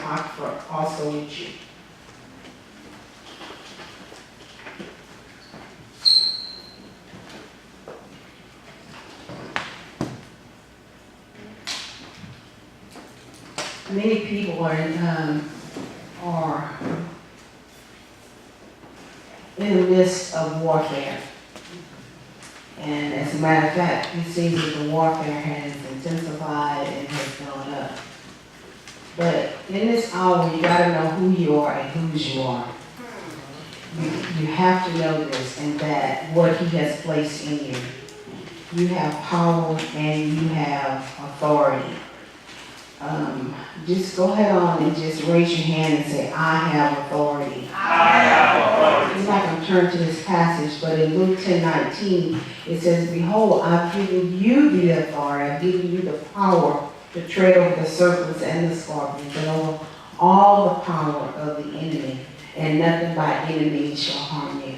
Apocrypha also with you. Many people are in the midst of warfare. And as a matter of fact, it seems that the warfare has intensified and has gone up. But in this hour, you got to know who you are and whose you are. You have to know this, and that what he has placed in you. You have power and you have authority. Just go ahead on and just raise your hand and say, I have authority. I have authority. I'm not going to turn to this passage, but in Luke 10:19, it says, behold, I've given you the authority, I've given you the power to tread over the serpents and the scorpions and over all the power of the enemy, and nothing by enemy shall harm you.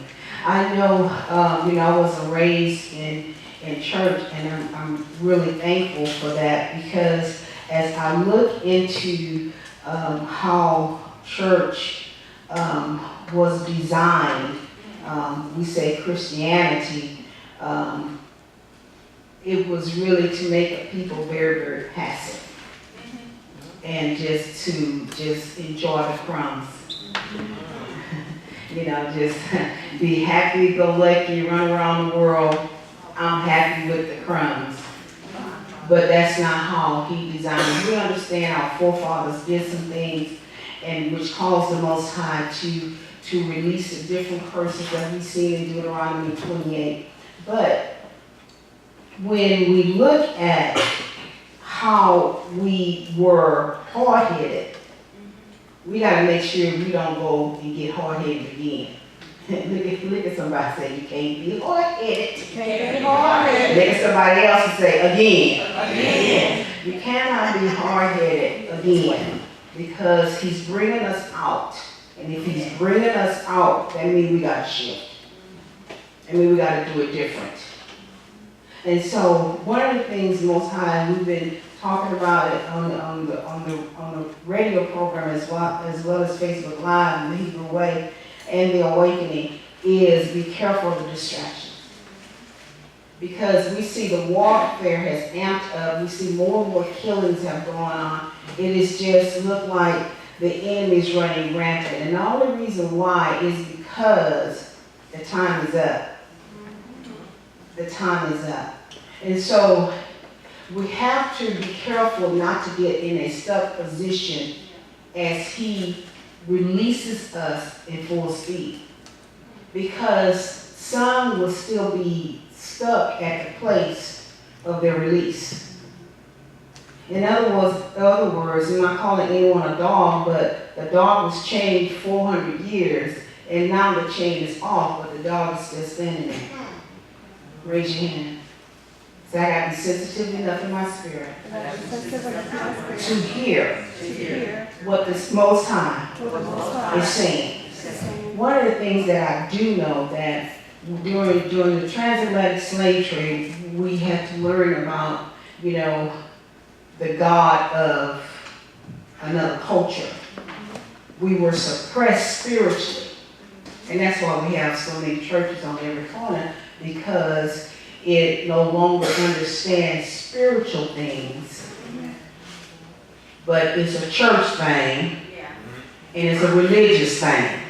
I know, I was raised in church, and I'm really thankful for that, because as I look into how church was designed, we say Christianity, it was really to make people very, very passive and just enjoy the crumbs. Just be happy, go lucky, run around the world. I'm happy with the crumbs. But that's not how he designed it. We understand our forefathers did some things and which caused the Most High to release the different curses that we see in Deuteronomy 28. But when we look at how we were hard-headed, we got to make sure we don't go and get hard-headed again. Look at somebody and say, you can't be hard-headed. You can't be hard-headed. Look at somebody else and say, again. You cannot be hard-headed again, because he's bringing us out. And if he's bringing us out, that means we got to shift. I mean, we got to do it different. And so one of the things, Most High, we've been talking about it on the radio program as well as Facebook Live in the Hebrew Way and the Awakening, is be careful of the distractions. Because we see the warfare has amped up. We see more and more killings have gone on. It is just look like the enemy is running rampant. And the only reason why is because the time is up. The time is up. And so we have to be careful not to get in a stuck position as he releases us in full speed. Because some will still be stuck at the place of their release. In other words, I'm not calling anyone a dog, but the dog was chained 400 years, and now the chain is off, but the dog is still standing there. Raise your hand. So I got to be sensitive enough in my spirit to hear what the Most High is saying. One of the things that I do know that during the transatlantic slave trade, we had to learn about, the God of another culture. We were suppressed spiritually. And that's why we have so many churches on every corner, because it no longer understands spiritual things, but it's a church thing, and it's a religious thing.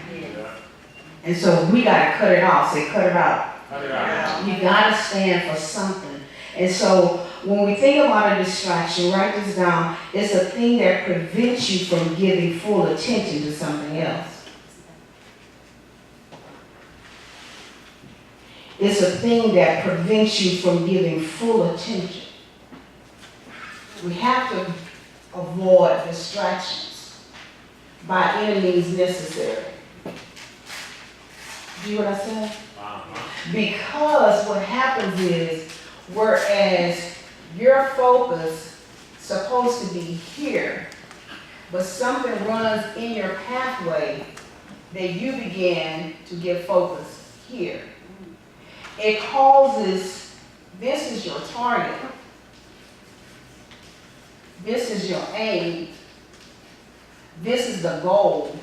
And so we got to cut it off. Say, cut it out. Cut it out. You got to stand for something. And so when we think about a distraction, write this down. It's a thing that prevents you from giving full attention to something else. It's a thing that prevents you from giving full attention. We have to avoid distractions by any means necessary. Do you hear what I said? Because what happens is, whereas your focus is supposed to be here, but something runs in your pathway that you begin to get focused here. It causes, this is your target. This is your aim. This is the goal.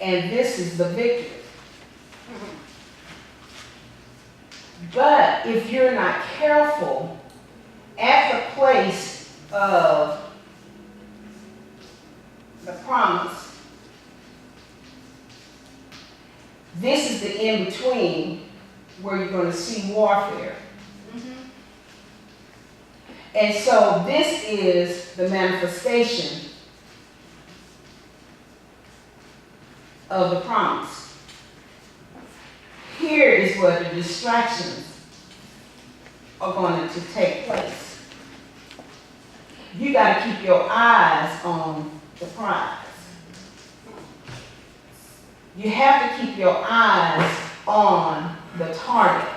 And this is the victory. But if you're not careful at the place of the promise, this is the in-between where you're going to see warfare. And so this is the manifestation of the promise. Here is where the distractions are going to take place. You got to keep your eyes on the prize. You have to keep your eyes on the target.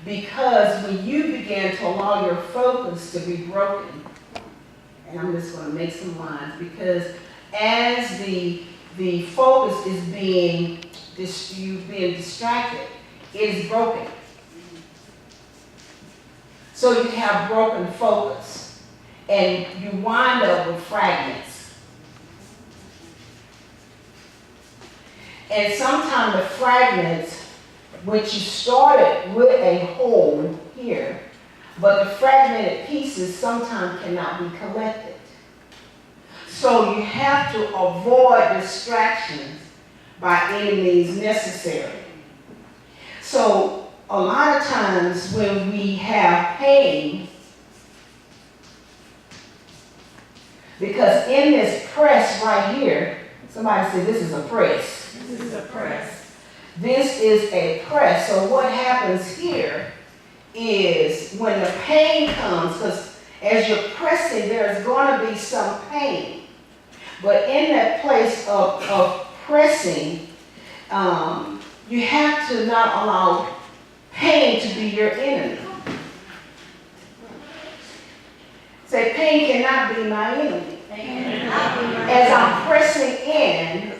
Because when you begin to allow your focus to be broken, and I'm just going to make some lines, because as the focus is being distracted, it is broken. So you have broken focus, and you wind up with fragments. And sometimes the fragments, which you started with a whole here, but the fragmented pieces sometimes cannot be collected. So you have to avoid distractions by any means necessary. So a lot of times when we have pain, because in this press right here, somebody said this is a press. This is a press. This is a press. So what happens here is when the pain comes, because as you're pressing, there's going to be some pain. But in that place of pressing, you have to not allow pain to be your enemy. Say, pain cannot be my enemy. As I'm pressing in,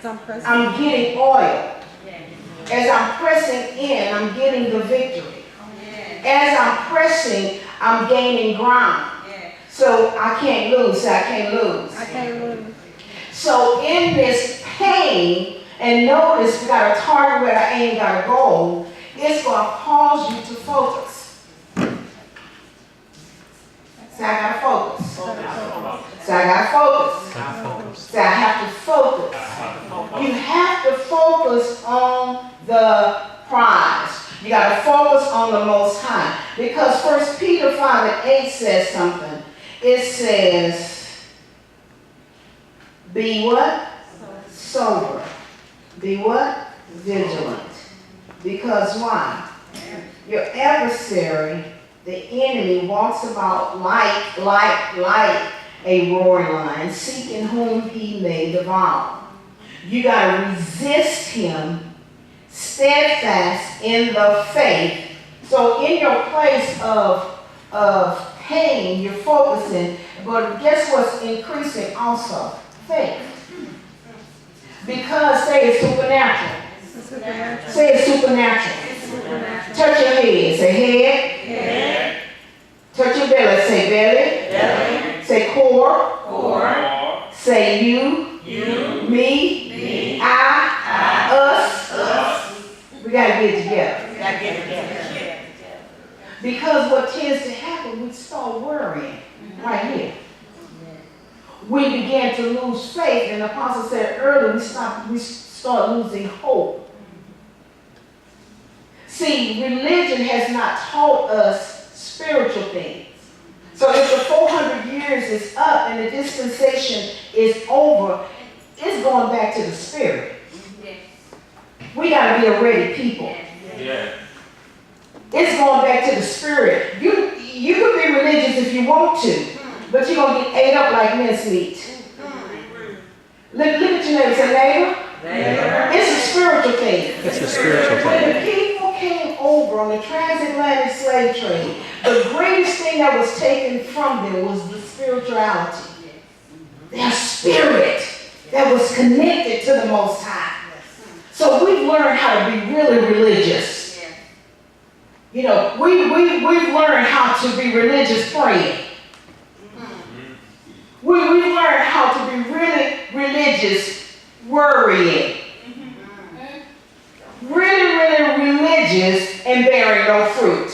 I'm getting oil. As I'm pressing in, I'm getting the victory. As I'm pressing, I'm gaining ground. So I can't lose. So I can't lose. I can't lose. So in this pain, and notice we got a target where I ain't got a goal, it's going to cause you to focus. So I got to focus. So I got to focus. So I have to focus. You have to focus on the prize. You got to focus on the Most High. Because 1 Peter 5:8 says something. It says, be what? Sober. Be what? Vigilant. Because why? Your adversary, the enemy, walks about like a roaring lion, seeking whom he may devour. You got to resist him, steadfast in the faith. So in your place of pain, you're focusing, but guess what's increasing also? Faith. Because say it's supernatural. Say it's supernatural. Touch your head. Say head. Touch your belly. Say belly. Say core. Say you. Me. I. Us. We got to get together. Because what tends to happen, we start worrying right here. We began to lose faith, and the apostle said earlier, we start losing hope. See, religion has not taught us spiritual things. So if the 400 years is up and the dispensation is over, it's going back to the spirit. We got to be a ready people. It's going back to the spirit. You can be religious if you want to, but you're going to get ate up like mincemeat. Look at your neighbor and say, neighbor, it's a spiritual thing. It's a spiritual thing. When the people came over on the transatlantic slave trade, the greatest thing that was taken from them was the spirituality. Their spirit that was connected to the Most High. So we've learned how to be really religious. You know, we've learned how to be religious praying. We've learned how to religious worrying. Really, really religious and bearing no fruit.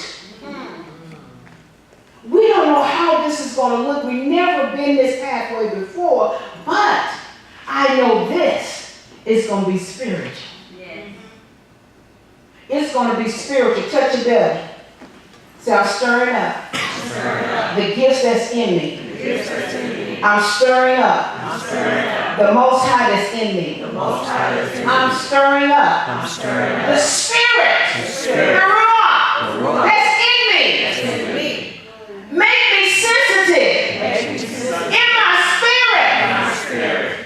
We don't know how this is going to look. We've never been this pathway before, but I know this is going to be spiritual. It's going to be spiritual. Touch your belly. So I'm stirring up the gifts that's in me. I'm stirring up the Most High that's in me. I'm stirring up the Spirit, the Ruach that's in me. Make me sensitive in my spirit.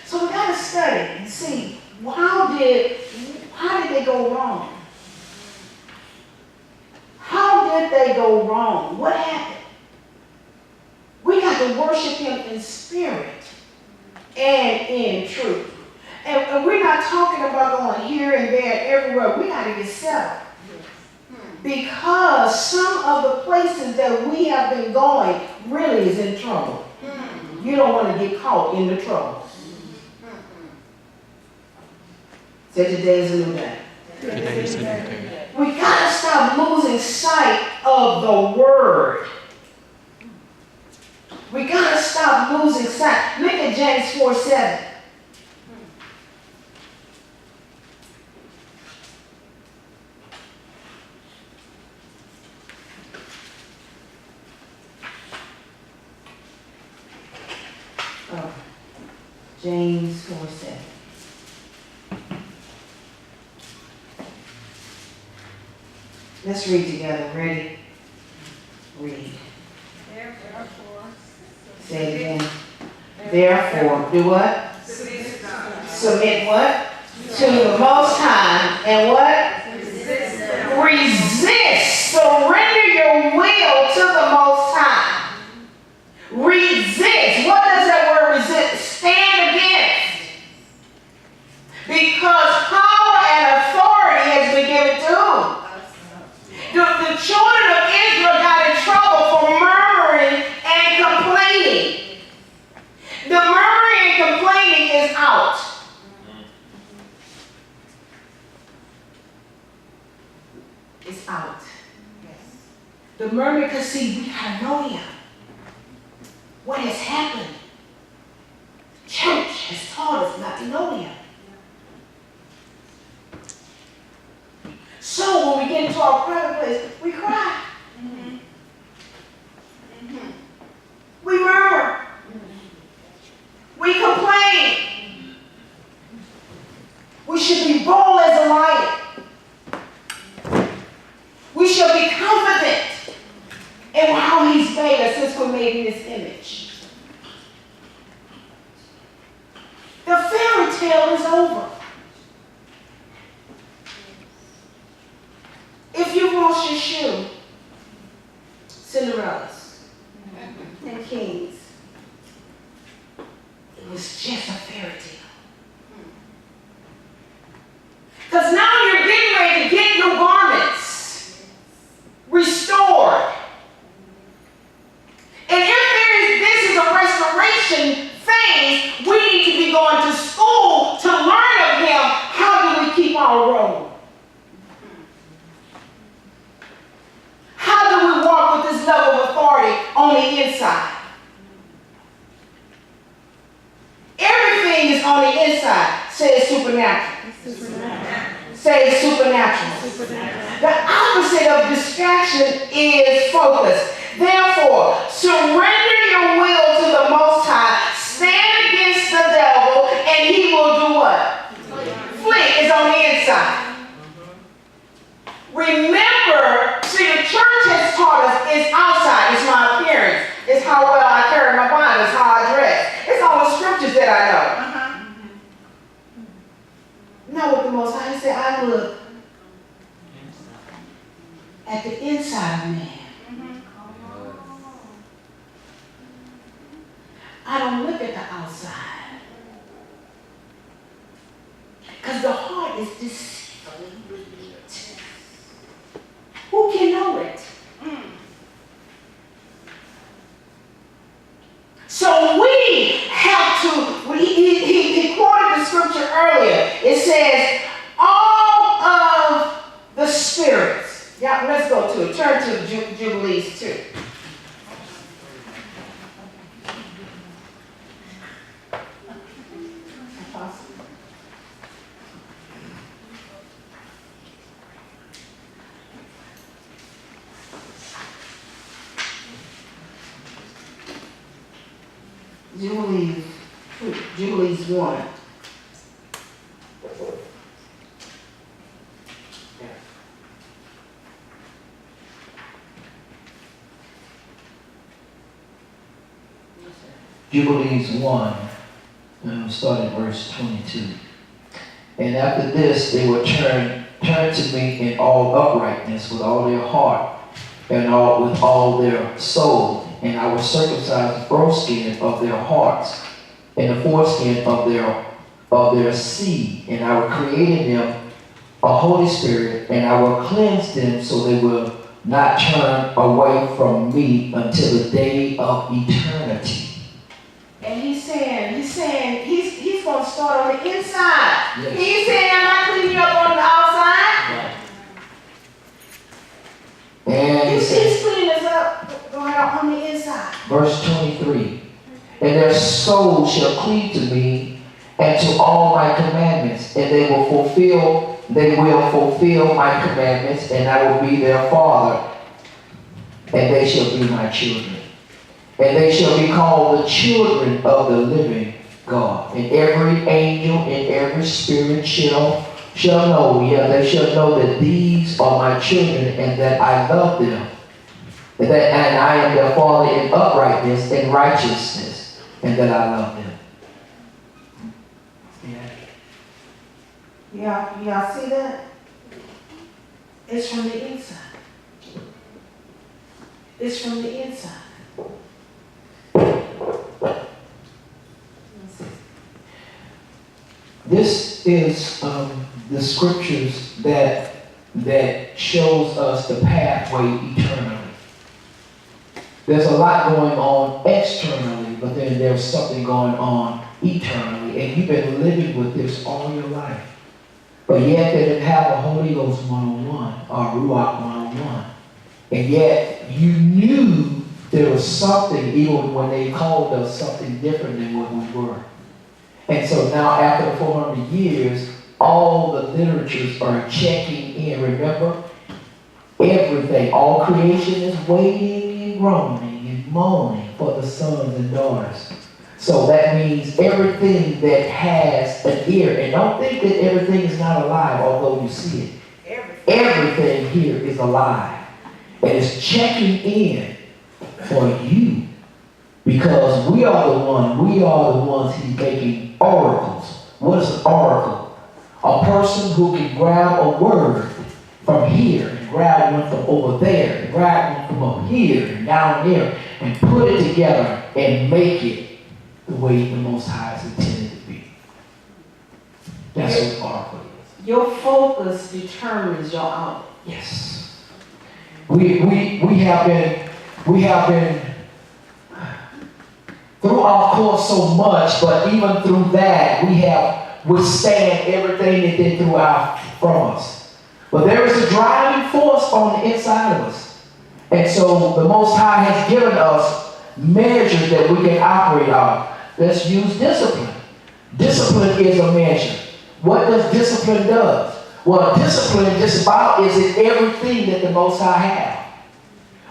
So we got to study and see how did they go wrong? How did they go wrong? What happened? We got to worship Him in spirit and in truth. And we're not talking about going here and there and everywhere. We got to get settled. Because some of the places that we have been going really is in trouble. You don't want to get caught in the trouble. Say today is a new day. We got to stop losing sight of the Word. We got to stop losing sight. Look at James 4:7. James 4:7. Let's read together. Ready? Read. Say it again. Therefore, do what? Submit what? To the Most High. And what? Resist. Surrender your will to the Most High. Resist. What does that word resist? Stand against. Because power and authority has been given to whom? The children of Israel got in trouble for murmuring and complaining. The murmuring and complaining is out. It's out. Yes. The murmuring, because see, we gotta know Him. What has happened? Church has taught us not to know Him. So when we get into our private place, we cry. We murmur. We complain. We should be bold as a lion. We should be confident in how He's made us since we're made in His image. The fairy tale is over. If you wash your shoe, Cinderella's and Kings, it was just a fairy tale. Because now you're getting ready to get new garments restored. And if this is a restoration phase, we need to be going to school to learn of Him. How do we keep our robe? How do we walk with this level of authority on the inside? Everything is on the inside. Say it's supernatural. Say it's supernatural. The opposite of distraction is focus. Therefore, surrender your will to the Most High. Stand against the devil, and he will do what? Flee. It's on the inside. Remember, see, the church has taught us it's outside. It's my appearance. It's how well I carry my Bible. It's how I dress. It's all the scriptures that I know. Now with the Most High, He said, I look at the inside of man. I don't look at the outside. Because the heart is deceitfully wicked. Who can know it? So we have to, Jubilees 1. Jubilees 1, start at verse 22. And after this, they will turn to me in all uprightness with all their heart and with all their soul. And I will circumcise the foreskin of their hearts and the foreskin of their seed. And I will create in them a Holy Spirit, and I will cleanse them so they will not turn away from me until the day of eternity. And he's going to start on the inside. Yes. He's saying, I'm not cleaning you up on the outside. Right. And He's cleaning us up going out on the inside. Verse 23. And their soul shall cleave to me and to all my commandments, and they will fulfill my commandments, and I will be their father, and they shall be my children. And they shall be called the children of the living God. And every angel and every spirit shall know, they shall know that these are my children, and that I love them. And I am their father in uprightness and righteousness, and that I love them. Y'all see that? It's from the inside. It's from the inside. This is the scriptures that shows us the pathway eternally. There's a lot going on externally, but then there's something going on eternally, and you've been living with this all your life. But yet they didn't have a Holy Ghost 101 or Ruach 101. And yet you knew there was something, even when they called us, something different than what we were. And so now after the 400 years, all the literatures are checking in. Remember? Everything, all creation is waiting and groaning and moaning for the sons and daughters. So that means everything that has an ear, and don't think that everything is not alive, although you see it. Everything here is alive. And it's checking in for you. Because we are the ones he's making oracles. What is an oracle? A person who can grab a word from here, and grab one from over there, and grab one from up here and down there, and put it together and make it the way the Most High is intended to be. That's what an oracle is. Your focus determines your outlook. Yes. We have been through our course so much, but even through that, we have withstand everything that they threw out from us. But there is a driving force on the inside of us. And so the Most High has given us measures that we can operate on. Let's use discipline. Discipline is a measure. What does discipline do? Well, discipline just about is in everything that the Most High has.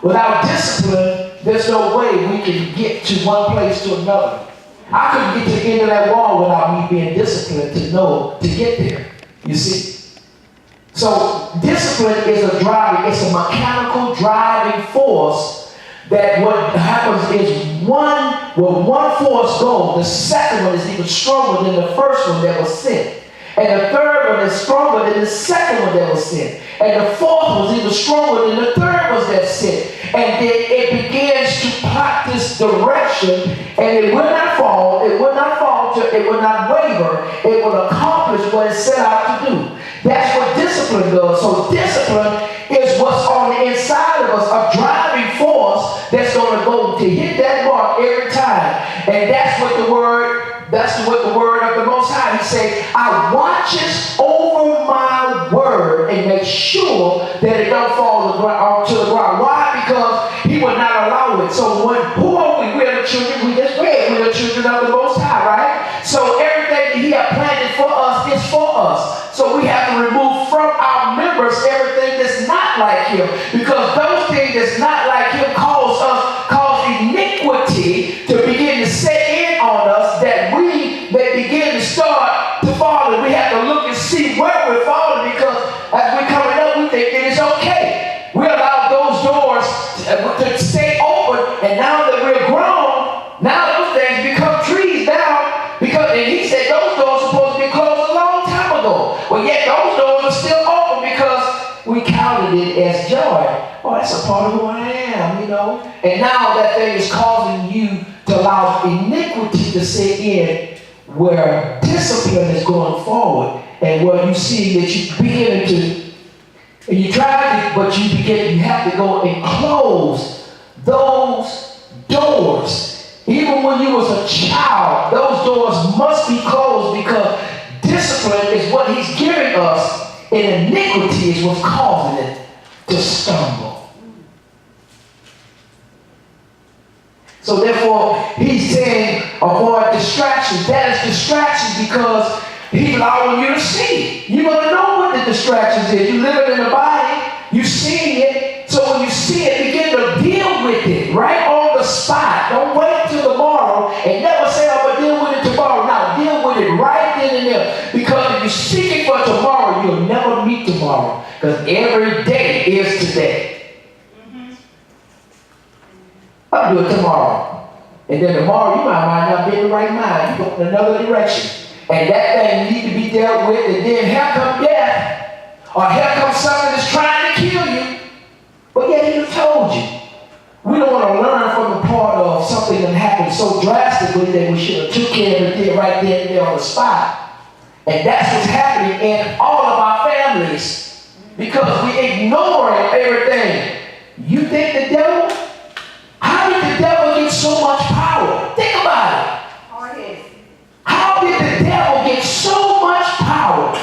Without discipline, there's no way we can get to one place to another. I couldn't get to the end of that wall without me being disciplined to get there. You see? So discipline is it's a mechanical driving force that what happens is when one force goes, the second one is even stronger than the first one that was sent. And the third one is stronger than the second one that was sent. And the fourth one is even stronger than the third one that's sent. And then it begins to plot this direction, and it will not fall, it will not falter, it will not waver, it will accomplish what it's set out to do. That's what discipline does. So discipline is what's on the inside of us, a driving force that's going to go to hit that mark every time. And that's what the word of the Most High, he said, I watches over my word and make sure that it don't fall to the ground. Why? Because he would not allow it. So who are we? We're the children, we just read, we're the children of the Most High, right? So everything that he had planted for us is for us. So we have to remove from our members everything that's not like him, because those things that's not like him cause iniquity to begin to set in yet those doors are still open because we counted it as joy. Oh, that's a part of who I am, you know. And now that thing is causing you to allow iniquity to set in, where discipline is going forward, and where you see that you begin to, and you try to, but you have to go and close those doors. Even when you was a child, those doors must be closed because discipline is what he's giving us, and iniquity is what's causing it to stumble. So therefore, he's saying avoid distractions. That is distractions because he's allowing you to see. You're going to know what the distractions is. You live it in the body, you see it. So when you see it, begin to deal with it right on the spot. Don't wait till tomorrow and never say, I'm going to deal with it tomorrow. Now deal with it right then and there. Because if you're seeking for tomorrow, you'll never meet tomorrow. Because every day is today. I'll do it tomorrow. And then tomorrow you might not be in the right mind. You go in another direction. And that thing needs to be dealt with. And then here comes death. Or here comes something that's trying to kill you. But yet he told you. We don't want to learn from the part of something that happened so drastically that we should have took care of it right there and there on the spot. And that's what's happening in all of our families. Because we ignoring everything. You think the devil? How did the devil get so much power? Think about it. How did the devil get so much power?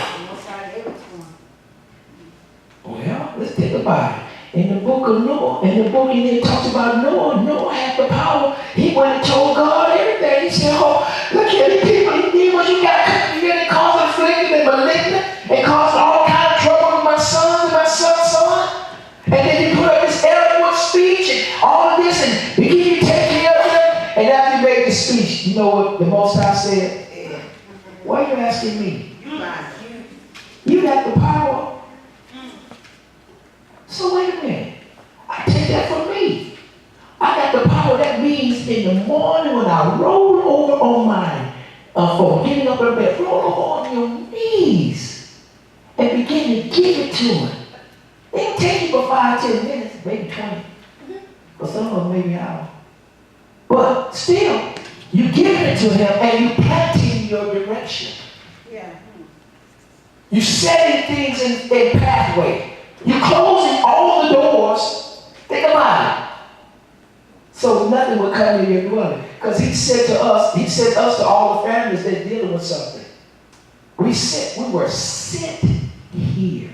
Well, let's think about it. In the book of Noah, it talks about Noah. Noah had the power. He went and told God everything. He said, oh, look here, these people, these demons you got, you got causing afflicted and malignant and causing all kind of trouble with my sons and my son's son. And then he put up this eloquent speech and all of this and begin to take care of them. And after he made the speech, you know what the Most High said? Why are you asking me? You got the power. So wait a minute. I take that from me. I got the power. That means in the morning when I roll over on mine, for getting up in bed, roll over on your knees and begin to give it to him. It can take you for 5-10 minutes, maybe 20. For some of them, maybe an hour. But still, you're giving it to him and you're planting your direction. Yeah. You're setting things in pathway. You're closing all the doors. Think about it. So nothing will come in your dwelling. Because he said to us to all the families that dealing with something. We were sent here.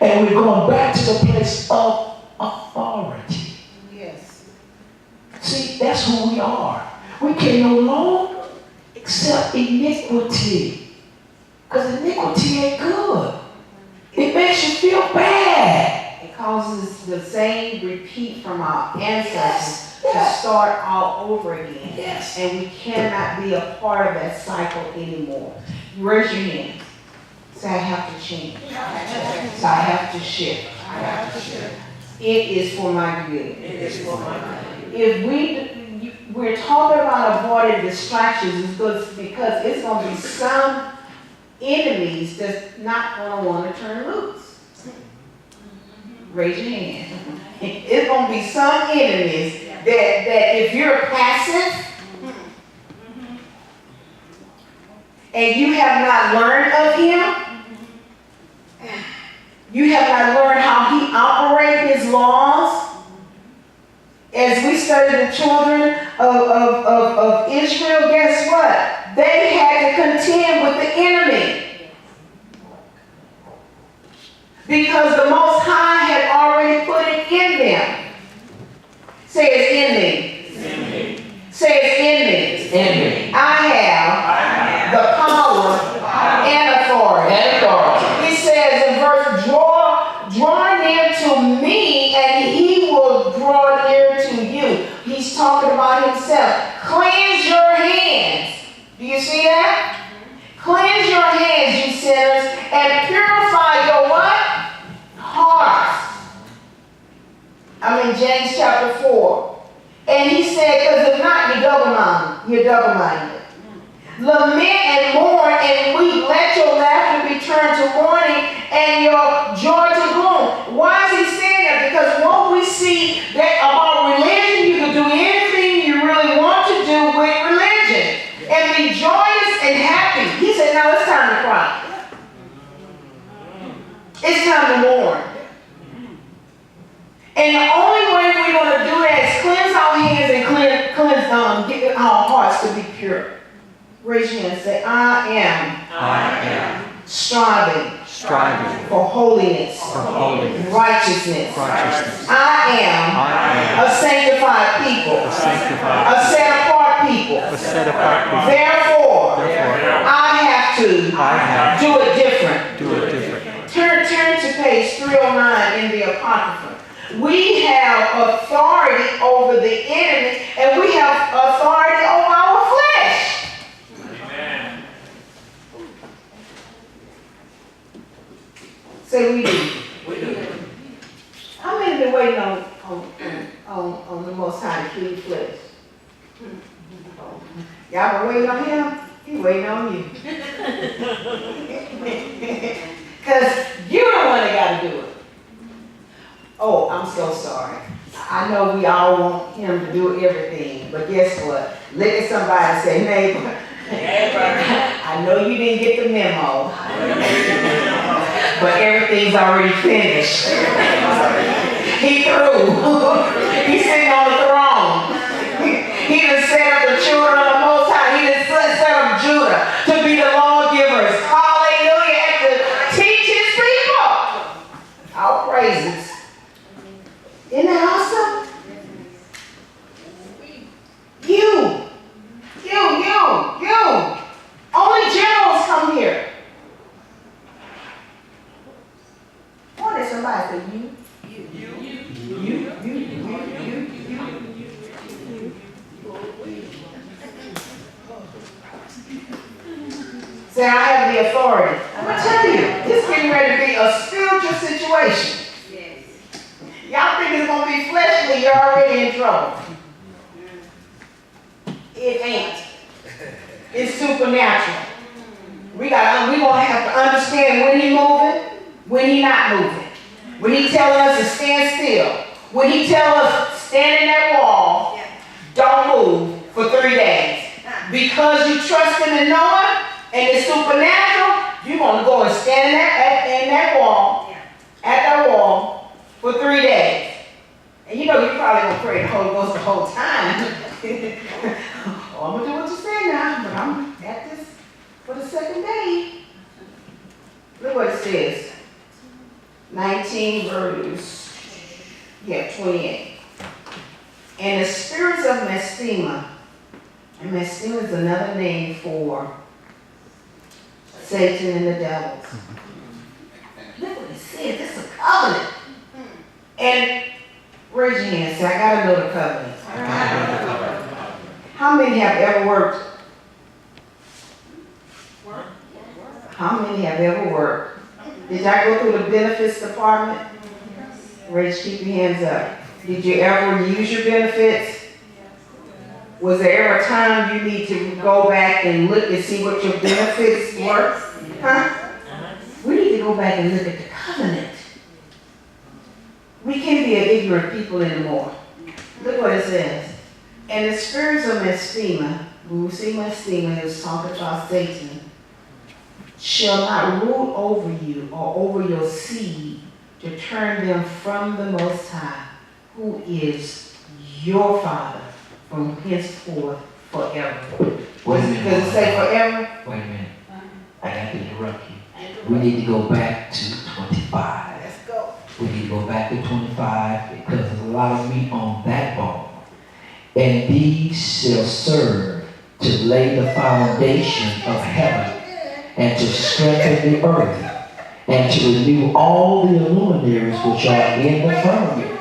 And we're going back to the place of authority. Yes. See, that's who we are. We can no longer accept iniquity. Because iniquity ain't good. It makes you feel bad. It causes the same repeat from our ancestors Yes. to start all over again. Yes. And we cannot be a part of that cycle anymore. Raise your hand. Say, I have to change. Say, I have to shift. It is for my good. If we're talking about avoiding distractions, it's because it's going to be some enemies that's not going to want to turn loose. Raise your hand. It's going to be some enemies that if you're passive and you have not learned of him, you have not learned how he operates his laws. As we study the children of Israel, guess what? They had to contend with the enemy. Because the Most High had already put it in them. Say it's in me. Say it's in me. In me. I have the power and authority. He says in verse, draw near to me and he will draw near to you. He's talking about himself. Cleanse your hands. Do you see that? Cleanse your hands, you sinners, and purify your what? Hearts. I'm in James chapter 4. And he said, because if not, you're double-minded. Lament and mourn and weep. Let your laughter be turned to mourning and your joy to gloom. Why is he saying that? Because what we see that about religion, you can do anything you really want to do with religion and be joyous and happy. He said, now it's time to cry. It's time to mourn. And the only way we're going to do that is cleanse our hands and get our hearts to be pure. Raise your hand and say, I am striving for holiness, righteousness. I am a sanctified people, a set apart people. Therefore, I have to do it different. Turn to page 309 in the Apocrypha. We have authority over the enemy, and we have authority over our flesh. Amen. Say we do. How many been waiting on the Most High to kill your flesh? Y'all been waiting on him? He waiting on you. Because you're the one that got to do it. Oh, I'm so sorry. I know we all want him to do everything, but guess what? Look at somebody and say, neighbor, I know you didn't get the memo, but everything's already finished. He through. He's sitting on the throne. He done set up the children of the Most High. He done set up Judah to be the lawgivers. Hallelujah. And to teach his people. Our praises. Isn't that awesome? You. Only generals come here. What is somebody say you? Say, I have the authority. I'm going to tell you, this is getting ready to be a spiritual situation. Y'all think it's going to be fleshly, you're already in trouble. It ain't. It's supernatural. We're going to have to understand when he's moving, when he's not moving. When he telling us to stand still. When he tells us stand in that wall, don't move for 3 days. Because you trust him and know it, and it's supernatural, you're going to go and stand in that wall, at that wall, for 3 days. And you know you're probably going to pray the Holy Ghost the whole time. Oh, I'm going to do what you say now, but I'm at this for the second day. Look what it says. 19 verse, 28. And the spirits of Mastema, and Mastema is another name for Satan and the devils. Look what it says, it's a covenant. And raise your hand, say, I gotta know the covenant. How many have ever worked? How many have ever worked? Did y'all go through the benefits department? Raise, keep your hands up. Did you ever use your benefits? Was there ever a time you need to go back and look and see what your benefits were? Huh? We need to go back and look at the covenant. We can't be an ignorant people anymore. Look what it says. And the spirits of Mastema, when we see Mastema, it was talking about Satan, shall not rule over you or over your seed to turn them from the Most High, who is your Father from henceforth forever. Does it say forever? Wait a minute. I got to interrupt you. We need to go back to 25. Let's go. We need to go back to 25 because there's a lot of meat on that bone. And these shall serve to lay the foundation of heaven and to strengthen the earth and to renew all the luminaries which are in the firmament.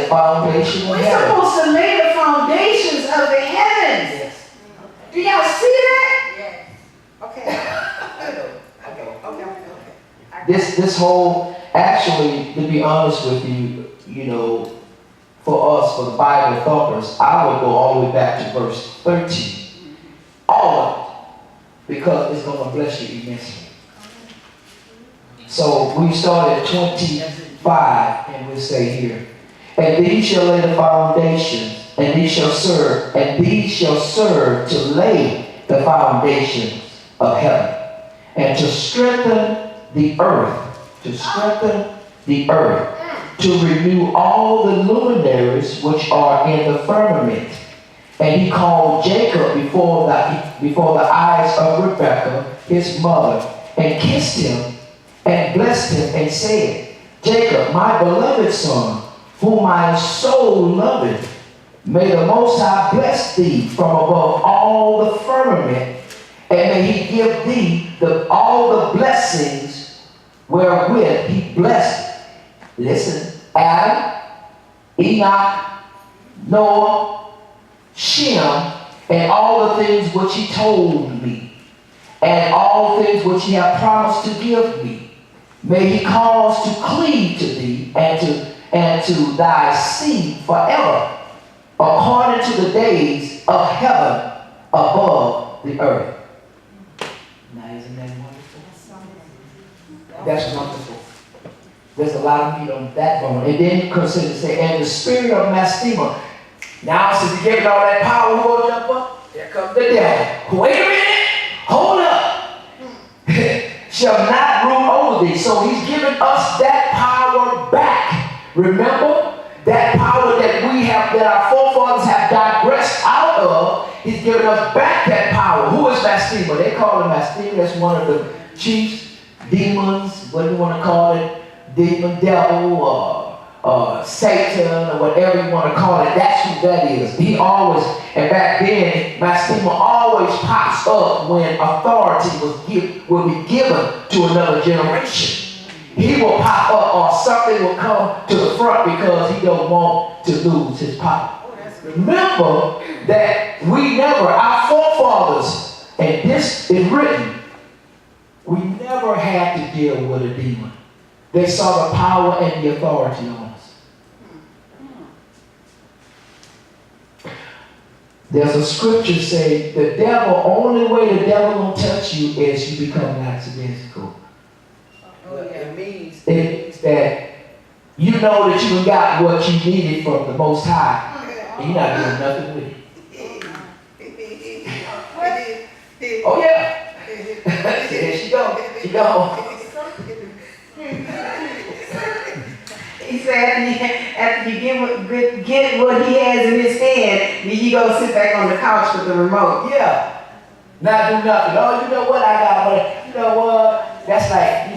Foundation of We're heaven. supposed to lay the foundations of the heavens. Do y'all see that? Yes. Okay. This whole, Actually, to be honest with you, for us, for the Bible thumpers, I would go all the way back to verse 13. All of it. Because it's going to bless you immensely. So we start at 25, and we'll say here, and these shall lay the foundations, and these shall serve to lay the foundations of heaven, and to strengthen the earth, to renew all the luminaries which are in the firmament. And he called Jacob before the eyes of Rebekah, his mother, and kissed him, and blessed him, and said, Jacob, my beloved son, whom my soul loveth, may the Most High bless thee from above all the firmament, and may he give thee all the blessings wherewith he blessed. Listen, Adam, Enoch, Noah, Shem, and all the things which he told me, and all things which he hath promised to give me. May he cause to cleave to thee and to thy seed forever, according to the days of heaven above the earth. Now, isn't that wonderful? That's wonderful. There's a lot of meat on that bone. And then he considered to say, and the spirit of Mastema. Now, since he gave it all that power, who will jump up? There comes the devil. Wait a minute. Hold up. Shall not rule over thee. So he's given us that power back. Remember? That power that we have, that our forefathers have digressed out of, he's given us back that power. Who is Mastema? They call him Mastema. That's one of the chiefs, demons, what do you want to call it? Demon, devil, or Satan, or whatever you want to call it. That's who that is. He always, and back then, Mastema always pops up when authority will be given to another generation. He will pop up, or something will come to the front because he don't want to lose his power. Remember that our forefathers, and this is written, we never had to deal with a demon. They saw the power and the authority on us. There's a scripture saying only way the devil will touch you is you become lackadaisical. It means that you know that you got what you needed from the Most High, and you're not doing nothing with it. Oh yeah. There she go. He said after you get what he has in his hand, then you go sit back on the couch with the remote. Yeah. Not do nothing. Oh, you know what? I got what? You know what? That's like,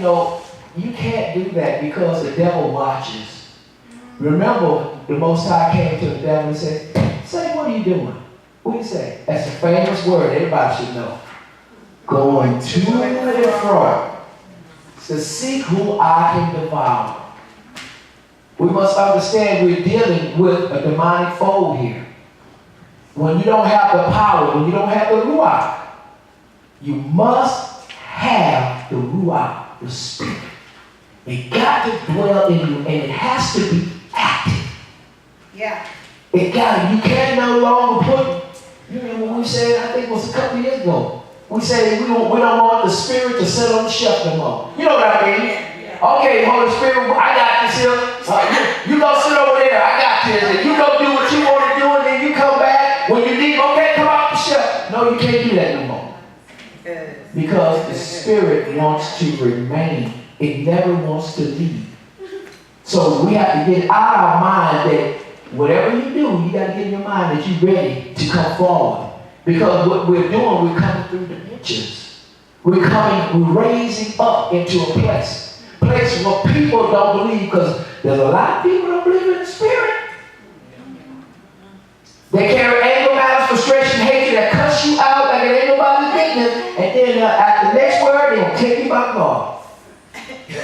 you can't do that because the devil watches. Remember, the Most High came to the devil and said, say, what are you doing? What do you say? That's a famous word. Everybody should know. Going to and fro to seek who I can devour. We must understand we're dealing with a demonic foe here. When you don't have the power, when you don't have the Ruach, you must have the Ruach, the Spirit. It got to dwell in you, and it has to be active. Yeah. You can no longer put, when we said, I think it was a couple of years ago, we said we don't want the Spirit to sit on the shelf no more. You know what I mean? Yeah. Okay, Holy Spirit, I got this here. You go sit over there, I got this. And you go do what you want to do, and then you come back. When you leave, okay, come off the shelf. No, you can't do that no more. Because the Spirit wants to remain. It never wants to leave. So we have to get out of our mind that whatever you do, you got to get in your mind that you're ready to come forward. Because what we're doing, we're coming through dimensions. We're raising up into a place where people don't believe, because there's a lot of people don't believe in the Spirit. They carry anger, malice, frustration, hatred that cuss you out like it ain't nobody's business, and then at the next word, they're going to take you by God. The same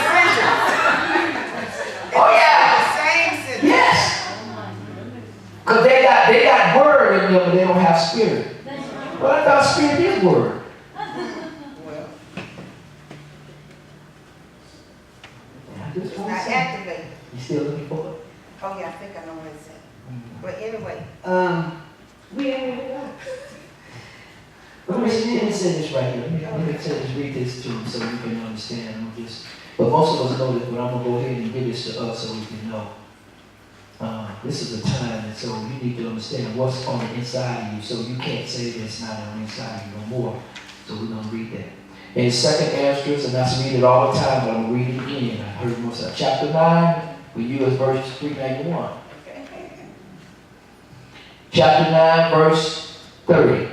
sentence. Oh yeah. The same sentence. Yes. Because they got word in them, but they don't have spirit. Well, I thought spirit is word. That's It's what not it's saying. activated. You still looking for it? Oh, yeah, I think I know what it said. But anyway, We ain't really got it. Let me say this right here. Let me say this, read this to them so you can understand. But most of us know this, but I'm going to go ahead and give this to us so we can know. This is a time, and so you need to understand what's on the inside of you, so you can't say that it's not on the inside of you no more. So we're going to read that. In 2nd Esdras, and I read it all the time, but I'm going to read it again. I heard most of it. Chapter 9, we use verse 391. Chapter 9, verse 30.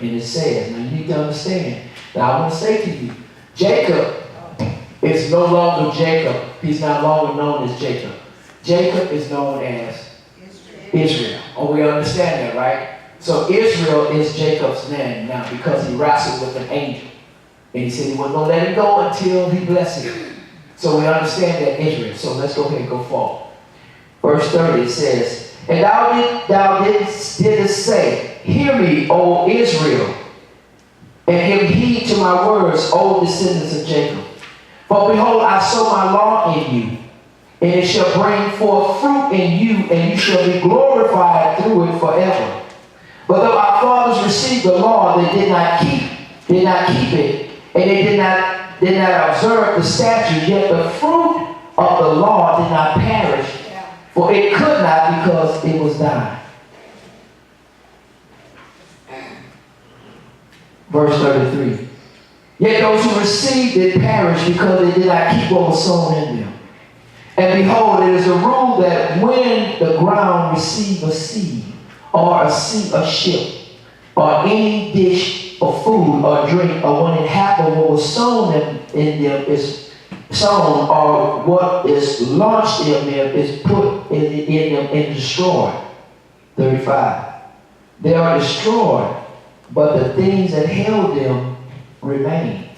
And it says, now you need to understand. Now I want to say to you, Jacob is no longer Jacob. He's not longer known as Jacob. Jacob is known as Israel. Oh, we understand that, right? So Israel is Jacob's name now because he wrestled with an angel. And he said he wasn't going to let him go until he blessed him. So we understand that Israel. So let's go ahead and go forward. Verse 30, it says, and thou didst say, hear me, O Israel, and give heed to my words, O descendants of Jacob. For behold, I sow my law in you, and it shall bring forth fruit in you, and you shall be glorified through it forever. But though our fathers received the law, they did not keep it, and they did not observe the statutes, yet the fruit of the law did not perish, for it could not because it was dying. Verse 33. Yet those who received it perished because they did not keep what was sown in them. And behold, it is a rule that when the ground receives a seed, or a ship, or any dish of food or drink, or when it happened, what was sown in them is sown, or what is launched in them is put in them and destroyed. 35. They are destroyed, but the things that held them remain.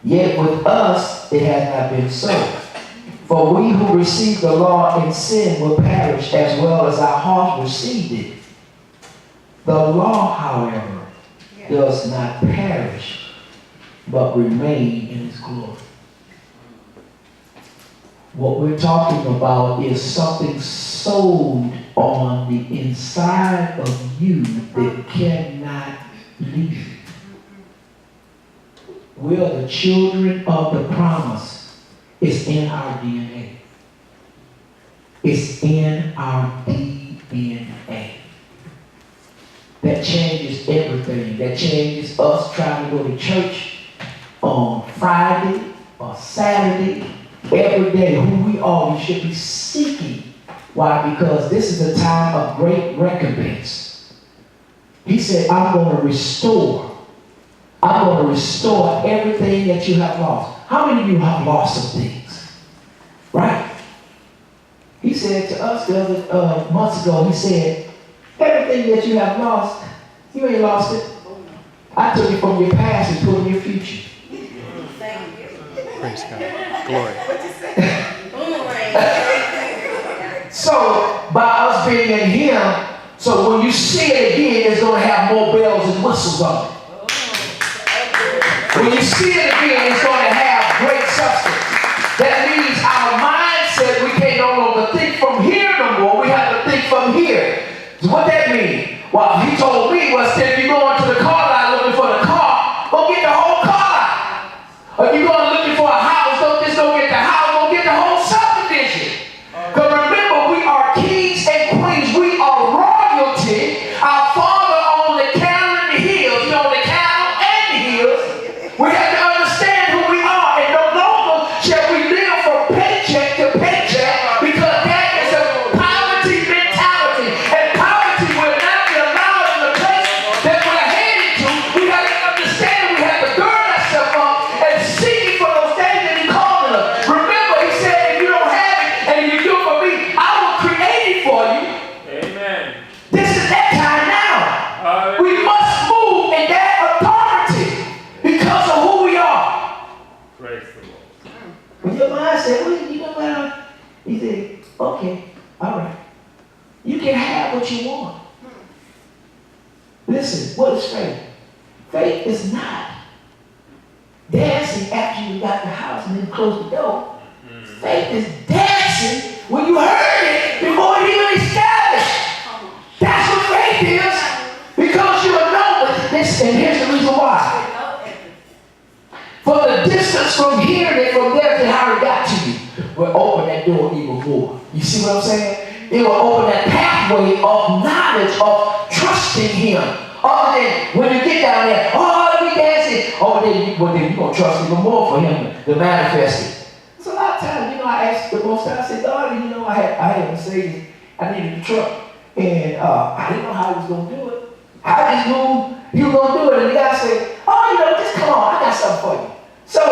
Yet with us it has not been so. For we who received the law in sin will perish as well as our hearts received it. The law, however, does not perish, but remain in its glory. What we're talking about is something sowed on the inside of you that cannot leave. We are the children of the promise. It's in our DNA. It's in our DNA. That changes everything. That changes us trying to go to church on Friday or Saturday. Every day, who we are, we should be seeking. Why? Because this is a time of great recompense. He said, I'm going to restore. I'm going to restore everything that you have lost. How many of you have lost some things? Right? He said to us the other months ago, he said, everything that you have lost, you ain't lost it. I took it from your past and put it in your future. thank you. Praise God. Glory. So, by us being in him, so when you see it again, it's going to have more bells and whistles on it. When you see it again, it's going to have great substance. That means our mindset, we can't no longer think from here no more. We have to think from here. So what that means? Well, he told me was that if you go into the car lot looking for the car, go get the whole car lot. Or if you're going looking for a house, don't just go get the house, go get the whole subdivision. Because remember, we are kings and queens. We are royalty. Our Father on the cattle and the hills. He on the cattle and the hills. We have to understand who we are, and no longer shall we live from paycheck to paycheck, because that is a poverty mentality, and poverty will not be allowed in the place that we're headed to. We have to understand we have to gird ourselves up and seek for those things that He called us. Remember, He said, if you don't have it and if you do it for me, I will create it for you. Amen. This is that time now. We must move in that authority because of who we are. Praise the Lord. When your mind said, well, you know what? He said, okay, all right. You can have what you want. Listen, what is faith? Faith is not dancing after you got the house and then close the door. faith is dancing when you heard it before it even established. That's what faith is. Because you will know this, and here's the reason why. For the distance from hearing it from there to how it got to you will open that door even more. You see what I'm saying? It will open that pathway of knowledge, of trusting Him. Other than when you get down there, oh, let me dancing. Oh, then you're going to trust even more for Him to manifest it. So a lot of times, I asked the Most High, I said, God, I had a Mercedes. I needed a truck. And I didn't know how He was going to do it. I just knew He was going to do it. And the guy said, oh, just come on, I got something for you. So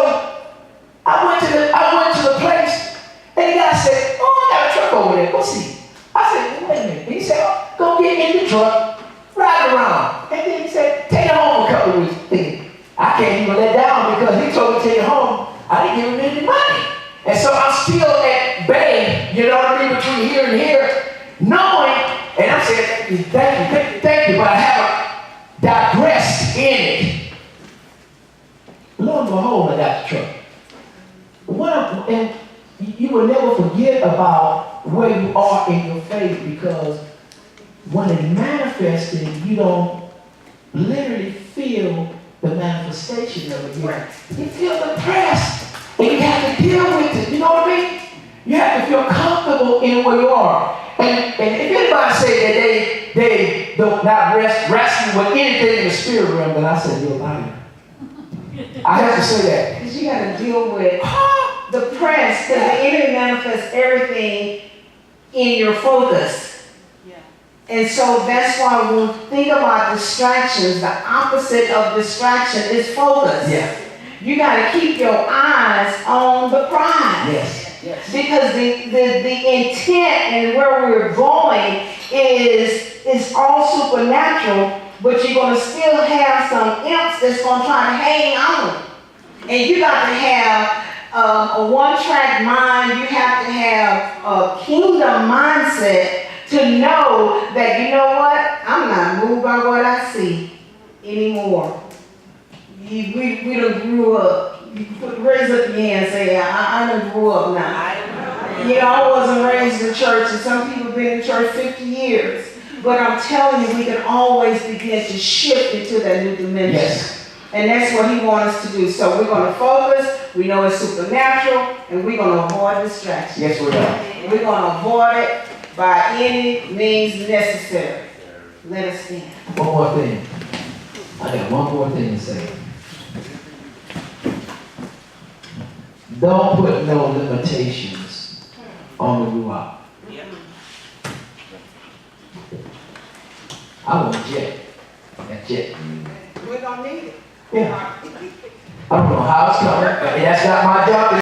I went to the place, and the guy said, oh, I got a truck over there. Go see. I said, wait a minute. He said, oh, go get in the truck, ride around. And then he said, take it home for a couple of weeks. I can't even let down because he told me to take it home. I didn't give him any money. And so I'm still at bay, you know what I mean, between here and here, knowing, and I'm saying, thank you, but I haven't digressed in it. Lo and behold, I got the truck. And you will never forget about where you are in your faith, because when it manifesting, you don't literally feel the manifestation of it yet. You feel depressed, and you have to deal with it. You know what I mean? You have to feel comfortable in where you are. And if anybody say that they don't not wrestle with anything in the spirit realm, then I say you're a liar. I have to say that. Because you got to deal with the press, because the enemy manifests everything in your focus. Yeah. And so that's why when we think about distractions, the opposite of distraction is focus. Yeah. You got to keep your eyes on the prize. Yes. Because the intent and where we're going is all supernatural. But you're going to still have some imps that's going to try to hang on. And you got to have a one-track mind. You have to have a kingdom mindset to know that, you know what? I'm not moved by what I see anymore. We done grew up. You raise up your hand and say, I done grew up now. You know, I wasn't raised in church, and some people have been in church 50 years. But I'm telling you, we can always begin to shift into that new dimension. Yes. And that's what He wants us to do. So we're going to focus. We know it's supernatural, and we're going to avoid distractions. Yes, we are. We're going to avoid it by any means necessary. Let us stand. One more thing. I got one more thing to say. Don't put no limitations on the Ruach. I want a jet. That jet. We don't need it. Yeah. I don't know how it's coming. That's not my job.